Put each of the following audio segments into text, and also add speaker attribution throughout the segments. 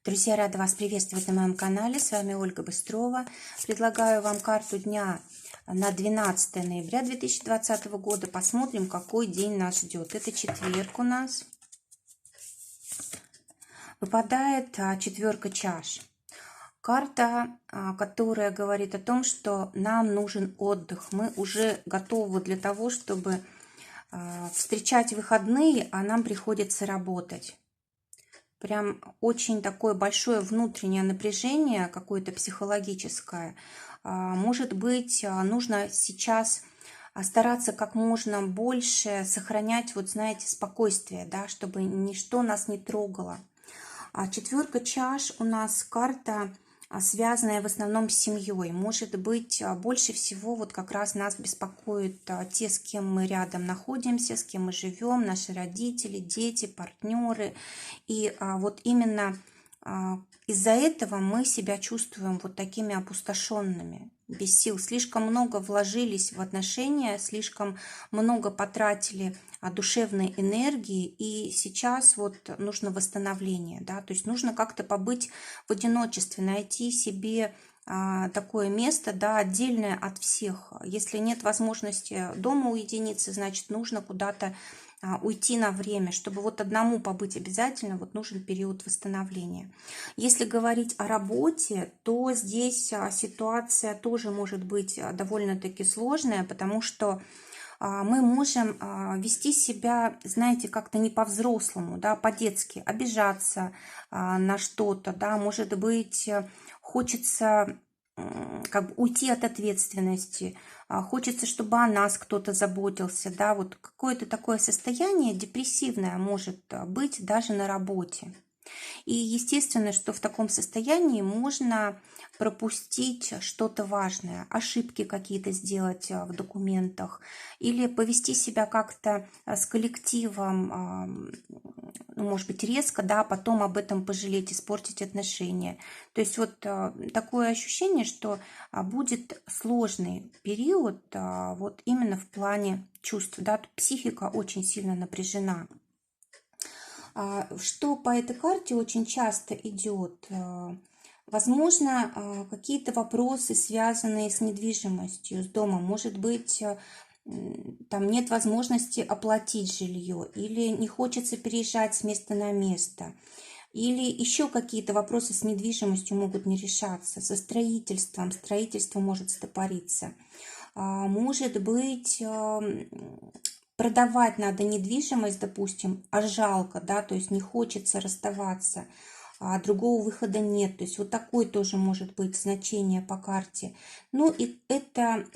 Speaker 1: Друзья, рада вас приветствовать на моем канале. С вами Ольга Быстрова. Предлагаю вам карту дня на 12 ноября 2020 года. Посмотрим, какой день нас ждет. Это четверг у нас. Выпадает четверка чаш. Карта, которая говорит о том, что нам нужен отдых. Мы уже готовы для того, чтобы встречать выходные, а нам приходится работать. Прям очень такое большое внутреннее напряжение, какое-то психологическое. Может быть, нужно сейчас стараться как можно больше сохранять, вот знаете, спокойствие, да, чтобы ничто нас не трогало. Четверка чаш у нас карта, связанная в основном с семьей. Может быть, больше всего вот как раз нас беспокоит те, с кем мы рядом находимся, с кем мы живем, наши родители, дети, партнеры. И вот именно из-за этого мы себя чувствуем вот такими опустошенными, без сил. Слишком много вложились в отношения, слишком много потратили душевной энергии, и сейчас вот нужно восстановление, да, то есть нужно как-то побыть в одиночестве, найти себе такое место, да, отдельное от всех. Если нет возможности дома уединиться, значит, нужно куда-то уйти на время, чтобы вот одному побыть обязательно, вот нужен период восстановления. Если говорить о работе, то здесь ситуация тоже может быть довольно-таки сложная, потому что мы можем вести себя, знаете, как-то не по-взрослому, да, по-детски, обижаться на что-то, да, может быть, хочется как бы уйти от ответственности, хочется, чтобы о нас кто-то заботился, да, вот какое-то такое состояние депрессивное может быть даже на работе. И естественно, что в таком состоянии можно пропустить что-то важное, ошибки какие-то сделать в документах или повести себя как-то с коллективом, ну, может быть, резко, да, потом об этом пожалеть, испортить отношения. То есть вот такое ощущение, что будет сложный период вот именно в плане чувств, да, психика очень сильно напряжена. Что по этой карте очень часто идет? Возможно, какие-то вопросы, связанные с недвижимостью, с домом. Может быть, там нет возможности оплатить жилье, или не хочется переезжать с места на место, или еще какие-то вопросы с недвижимостью могут не решаться, со строительством, строительство может стопориться. Может быть, продавать надо недвижимость, допустим, а жалко, да, то есть не хочется расставаться, а другого выхода нет. То есть вот такое тоже может быть значение по карте. Ну и это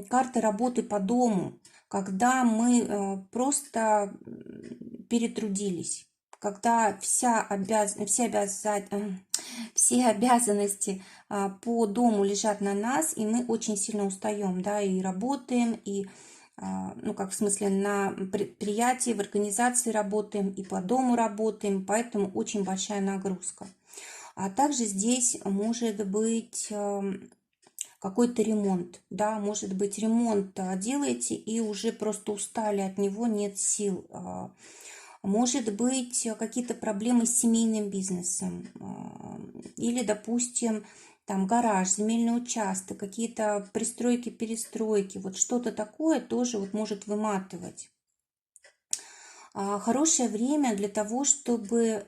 Speaker 1: карта работы по дому, когда мы просто перетрудились, когда все обязанности по дому лежат на нас, и мы очень сильно устаем, да, и работаем, и ну, как в смысле, на предприятии, в организации работаем, и по дому работаем, поэтому очень большая нагрузка. А также здесь может быть какой-то ремонт, да, может быть, ремонт делаете и уже просто устали от него, нет сил. Может быть, какие-то проблемы с семейным бизнесом или, допустим, там гараж, земельный участок, какие-то пристройки, перестройки, вот что-то такое тоже вот может выматывать. Хорошее время для того, чтобы,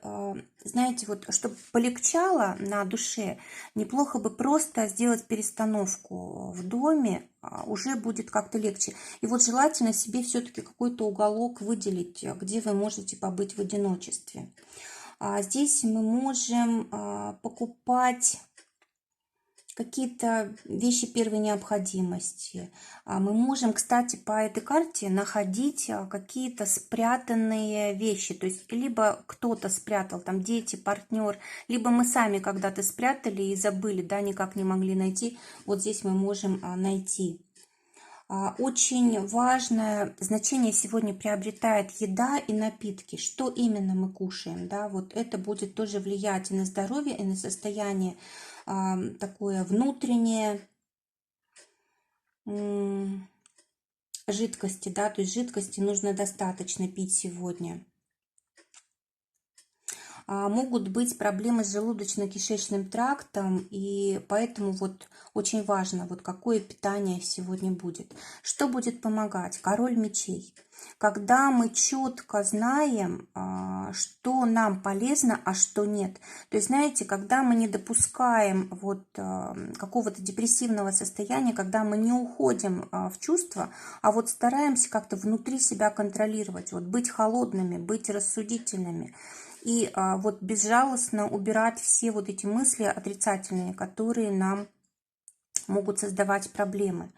Speaker 1: знаете, вот, чтобы полегчало на душе, неплохо бы просто сделать перестановку в доме, уже будет как-то легче. И вот желательно себе все-таки какой-то уголок выделить, где вы можете побыть в одиночестве. Здесь мы можем покупать какие-то вещи первой необходимости. Мы можем, кстати, по этой карте находить какие-то спрятанные вещи. То есть либо кто-то спрятал, там дети, партнер, либо мы сами когда-то спрятали и забыли, да, никак не могли найти. Вот здесь мы можем найти. Очень важное значение сегодня приобретает еда и напитки. Что именно мы кушаем, да, вот это будет тоже влиять и на здоровье, и на состояние такое внутреннее жидкости, да, то есть жидкости нужно достаточно пить сегодня. могут быть проблемы с желудочно-кишечным трактом, и поэтому вот очень важно, вот какое питание сегодня будет. Что будет помогать? Король мечей. Когда мы четко знаем, что нам полезно, а что нет. То есть, знаете, когда мы не допускаем вот какого-то депрессивного состояния, когда мы не уходим в чувства, а вот стараемся как-то внутри себя контролировать, вот быть холодными, быть рассудительными. И вот безжалостно убирать все вот эти мысли отрицательные, которые нам могут создавать проблемы.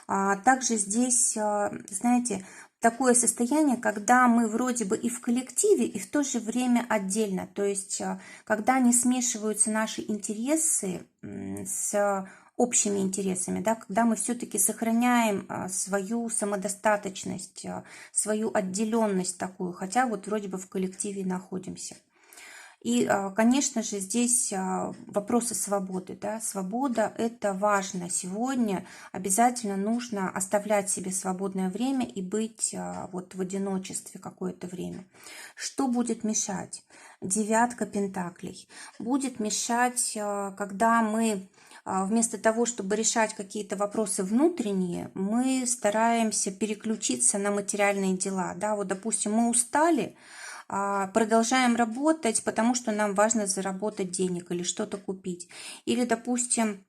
Speaker 1: Также здесь, знаете, такое состояние, когда мы вроде бы и в коллективе, и в то же время отдельно. То есть, когда не смешиваются наши интересы с общими интересами, да, когда мы все-таки сохраняем свою самодостаточность, свою отделенность такую, хотя вот вроде бы в коллективе находимся. И, конечно же, здесь вопросы свободы. Да? Свобода – это важно. Сегодня обязательно нужно оставлять себе свободное время и быть вот в одиночестве какое-то время. Что будет мешать? Девятка пентаклей. Будет мешать, когда мы вместо того, чтобы решать какие-то вопросы внутренние, мы стараемся переключиться на материальные дела. Да? Вот, допустим, мы устали, продолжаем работать, потому что нам важно заработать денег или что-то купить. Или, допустим,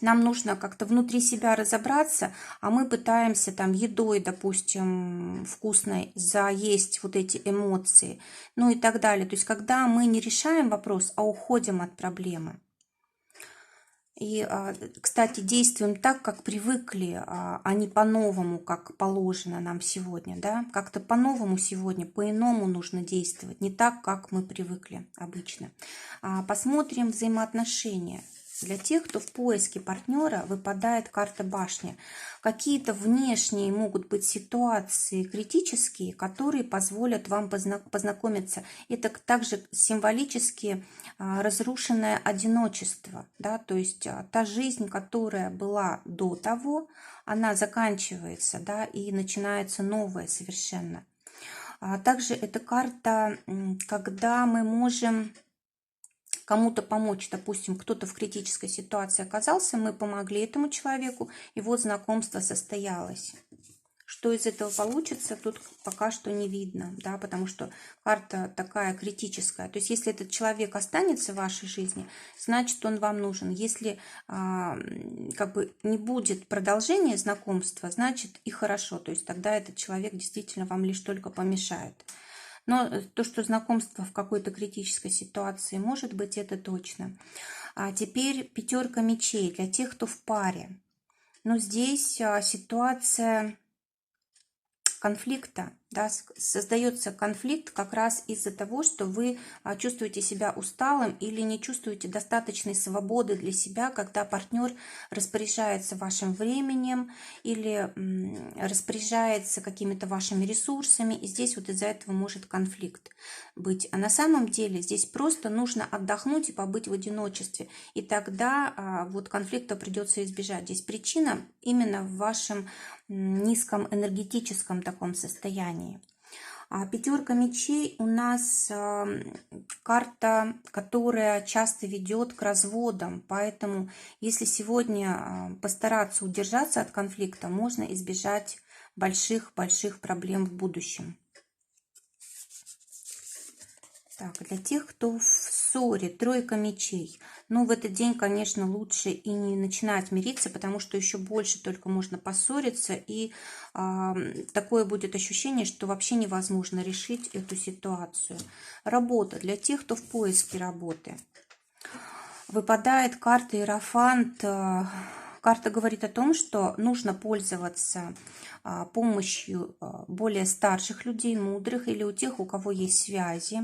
Speaker 1: нам нужно как-то внутри себя разобраться, а мы пытаемся там едой, допустим, вкусной заесть вот эти эмоции, ну и так далее. То есть, когда мы не решаем вопрос, а уходим от проблемы. И, кстати, действуем так, как привыкли, а не по-новому, как положено нам сегодня. Да? Как-то по-новому сегодня, по-иному нужно действовать, не так, как мы привыкли обычно. Посмотрим взаимоотношения. Для тех, кто в поиске партнера, выпадает карта башни. Какие-то внешние могут быть ситуации критические, которые позволят вам познакомиться. Это также символически разрушенное одиночество. Да? То есть та жизнь, которая была до того, она заканчивается, да, и начинается новая совершенно. Также эта карта, когда мы можем кому-то помочь, допустим, кто-то в критической ситуации оказался, мы помогли этому человеку, и вот знакомство состоялось. Что из этого получится, тут пока что не видно, да, потому что карта такая критическая. То есть, если этот человек останется в вашей жизни, значит, он вам нужен. Если как бы не будет продолжения знакомства, значит, и хорошо. То есть, тогда этот человек действительно вам лишь только помешает. Но то, что знакомство в какой-то критической ситуации может быть, это точно. А теперь пятерка мечей для тех, кто в паре. Но здесь ситуация конфликта, да, создается конфликт как раз из-за того, что вы чувствуете себя усталым или не чувствуете достаточной свободы для себя, когда партнер распоряжается вашим временем или распоряжается какими-то вашими ресурсами, и здесь вот из-за этого может конфликт быть. А на самом деле здесь просто нужно отдохнуть и побыть в одиночестве, и тогда вот конфликта придется избежать. Здесь причина именно в вашем низком энергетическом таком состоянии. Пятерка мечей у нас карта, которая часто ведет к разводам, поэтому если сегодня постараться удержаться от конфликта, можно избежать больших-больших проблем в будущем. Так, для тех, кто в ссоре, тройка мечей. Ну, в этот день, конечно, лучше и не начинать мириться, потому что еще больше только можно поссориться, и такое будет ощущение, что вообще невозможно решить эту ситуацию. Работа. Для тех, кто в поиске работы. Выпадает карта Иерофант. Карта говорит о том, что нужно пользоваться помощью более старших людей, мудрых, или у тех, у кого есть связи.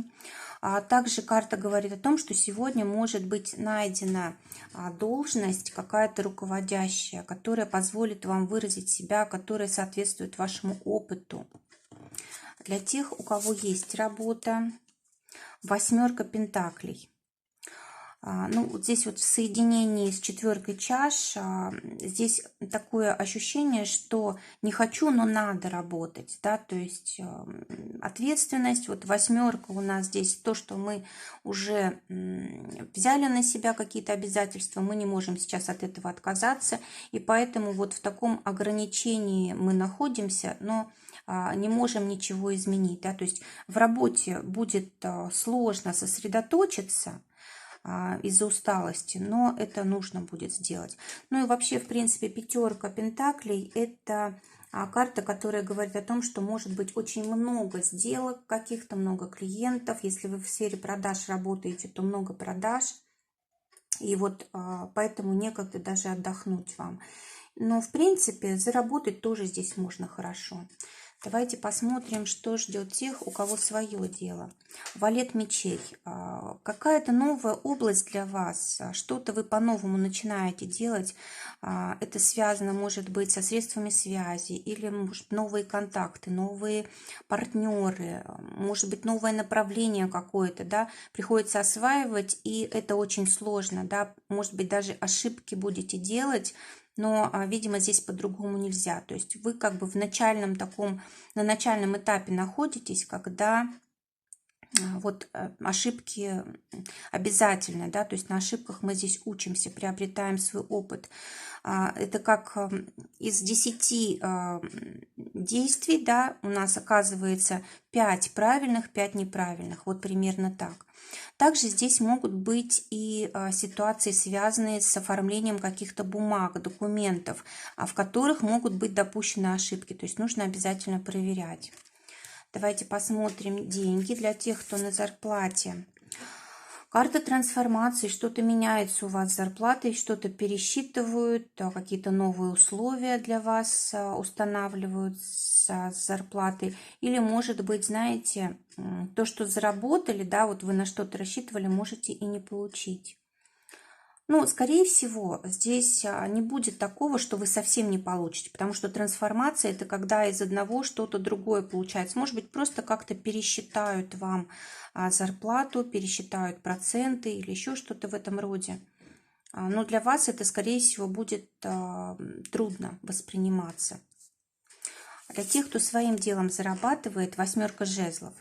Speaker 1: Также карта говорит о том, что сегодня может быть найдена должность какая-то руководящая, которая позволит вам выразить себя, которая соответствует вашему опыту. Для тех, у кого есть работа, восьмерка пентаклей. Ну, вот здесь вот в соединении с четверкой чаш, здесь такое ощущение, что не хочу, но надо работать, да, то есть ответственность, вот восьмерка у нас здесь то, что мы уже взяли на себя какие-то обязательства, мы не можем сейчас от этого отказаться, и поэтому вот в таком ограничении мы находимся, но не можем ничего изменить, да, то есть в работе будет сложно сосредоточиться, из-за усталости, но это нужно будет сделать. Ну и вообще, в принципе, пятерка пентаклей – это карта, которая говорит о том, что может быть очень много сделок каких-то, много клиентов. Если вы в сфере продаж работаете, то много продаж. И вот поэтому некогда даже отдохнуть вам. Но, в принципе, заработать тоже здесь можно хорошо. Давайте посмотрим, что ждет тех, у кого свое дело. Валет мечей. Какая-то новая область для вас, что-то вы по-новому начинаете делать. Это связано, может быть, со средствами связи, или, может, новые контакты, новые партнеры, может быть, новое направление какое-то, да, приходится осваивать, и это очень сложно, да, может быть, даже ошибки будете делать, но, видимо, здесь по-другому нельзя. То есть вы как бы на начальном этапе находитесь, когда вот ошибки обязательно, да, то есть на ошибках мы здесь учимся, приобретаем свой опыт. Это как из 10 действий, да, у нас оказывается 5 правильных, 5 неправильных, вот примерно так. Также здесь могут быть и ситуации, связанные с оформлением каких-то бумаг, документов, в которых могут быть допущены ошибки, то есть нужно обязательно проверять. Давайте посмотрим деньги для тех, кто на зарплате. Карта трансформации, что-то меняется у вас с зарплатой, что-то пересчитывают, какие-то новые условия для вас устанавливают с зарплатой. Или, может быть, знаете, то, что заработали, да, вот вы на что-то рассчитывали, можете и не получить. Ну, скорее всего, здесь не будет такого, что вы совсем не получите, потому что трансформация – это когда из одного что-то другое получается. Может быть, просто как-то пересчитают вам зарплату, пересчитают проценты или еще что-то в этом роде. Но для вас это, скорее всего, будет трудно восприниматься. Для тех, кто своим делом зарабатывает, восьмерка жезлов.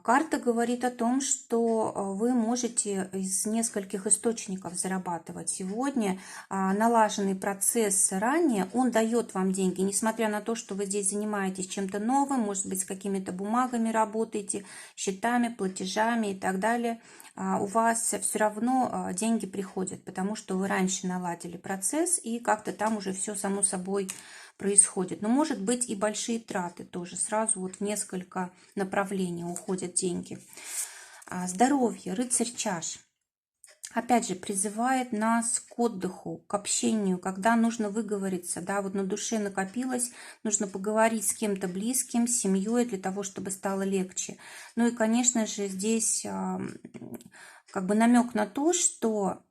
Speaker 1: Карта говорит о том, что вы можете из нескольких источников зарабатывать. Сегодня налаженный процесс ранее, он дает вам деньги, несмотря на то, что вы здесь занимаетесь чем-то новым, может быть, с какими-то бумагами работаете, счетами, платежами и так далее. У вас все равно деньги приходят, потому что вы раньше наладили процесс, и как-то там уже все само собой происходит. Но может быть и большие траты тоже. Сразу вот в несколько направлений уходят деньги. Здоровье, рыцарь чаш. Опять же, призывает нас к отдыху, к общению, когда нужно выговориться, да, вот на душе накопилось, нужно поговорить с кем-то близким, с семьей для того, чтобы стало легче. Ну и, конечно же, здесь как бы намек на то, что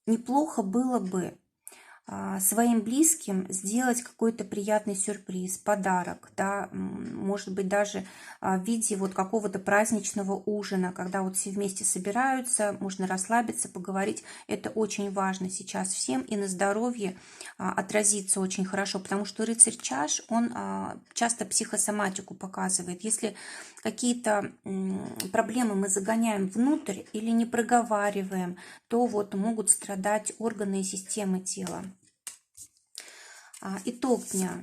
Speaker 1: неплохо было бы своим близким сделать какой-то приятный сюрприз, подарок, да, может быть, даже в виде вот какого-то праздничного ужина, когда вот все вместе собираются, можно расслабиться, поговорить. Это очень важно сейчас всем, и на здоровье отразится очень хорошо, потому что рыцарь чаш, он часто психосоматику показывает. Если какие-то проблемы мы загоняем внутрь или не проговариваем, то вот могут страдать органы и системы тела. Итог дня.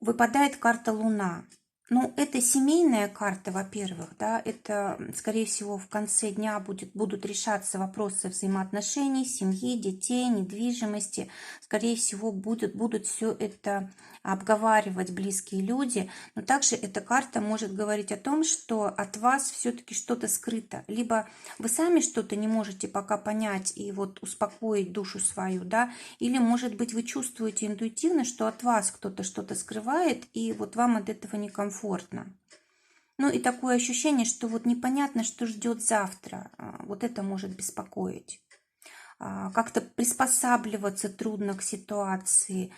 Speaker 1: Выпадает карта Луна. Ну, это семейная карта, во-первых, да, это, скорее всего, в конце дня будут решаться вопросы взаимоотношений, семьи, детей, недвижимости. Скорее всего, будут все это обговаривать близкие люди. Но также эта карта может говорить о том, что от вас все-таки что-то скрыто. Либо вы сами что-то не можете пока понять и вот успокоить душу свою, да, или, может быть, вы чувствуете интуитивно, что от вас кто-то что-то скрывает, и вот вам от этого некомфортно. Ну и такое ощущение, что вот непонятно, что ждет завтра. Вот это может беспокоить. Как-то приспосабливаться трудно к ситуации,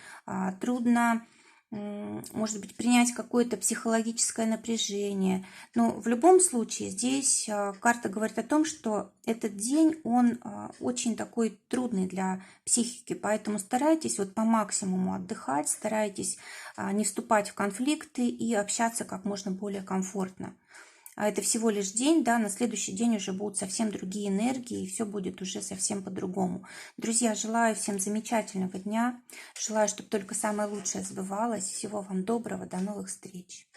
Speaker 1: трудно может быть, принять какое-то психологическое напряжение. Но в любом случае здесь карта говорит о том, что этот день, он очень такой трудный для психики, поэтому старайтесь вот по максимуму отдыхать, старайтесь не вступать в конфликты и общаться как можно более комфортно. А это всего лишь день, да, на следующий день уже будут совсем другие энергии, и все будет уже совсем по-другому. Друзья, желаю всем замечательного дня, желаю, чтобы только самое лучшее сбывалось. Всего вам доброго, до новых встреч.